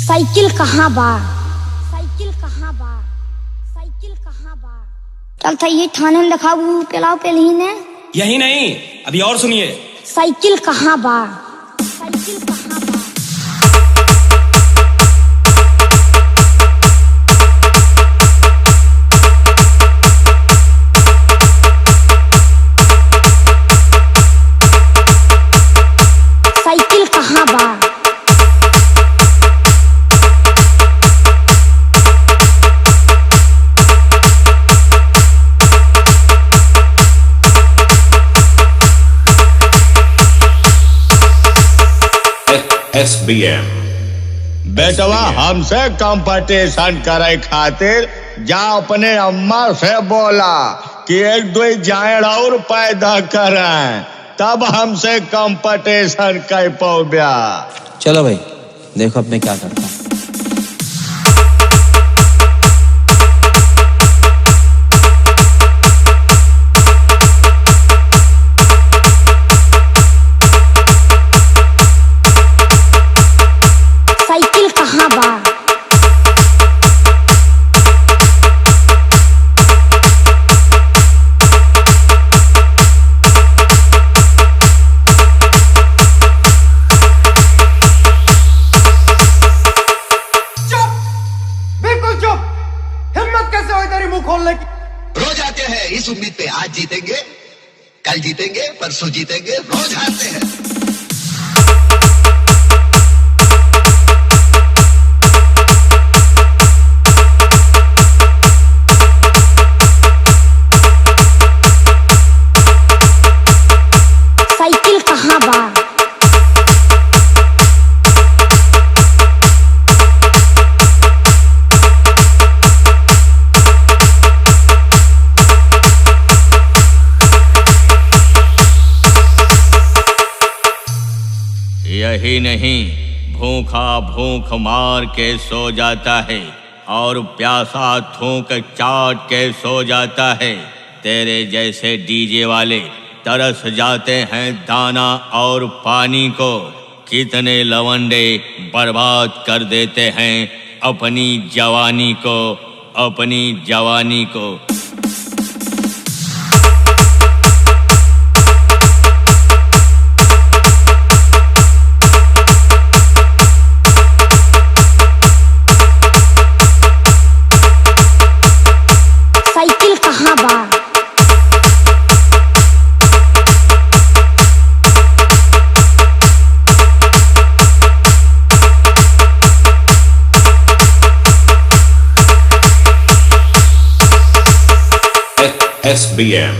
Cycle कहाँ बा, cycle कहाँ बा, साइकिल कहाँ बा। चल था ये थाने में दिखाऊ पेलाओ पे ही ने। यही नहीं, अभी और सुनिए। साइकिल कहाँ बा, साइकिल कहाँ बा। साइकिल कहाँ बा। SBM बेटवा हमसे कंपटीशन करे खातिर जा अपने अम्मा से बोला कि एक दो जाएड़ और पैदा करें, तब हमसे कंपटीशन कर पाओ। चलो भाई देखो अब मैं क्या करता हूँ। साइकिल कहाँ बा। बिल्कुल चुप। हिम्मत कैसे हुई तेरी मुंह खोलने की। रोज आते हैं इस उम्मीद पे आज जीतेंगे, कल जीतेंगे, परसों जीतेंगे, रोज हारते हैं। साइकिल कहाँ बा। यही नहीं, भूखा भूख मार के सो जाता है और प्यासा थूक चाट के सो जाता है। तेरे जैसे डीजे वाले तरस जाते हैं दाना और पानी को। कितने लवंडे बर्बाद कर देते हैं अपनी जवानी को, अपनी जवानी को। साइकिल कहाँ बा। SBM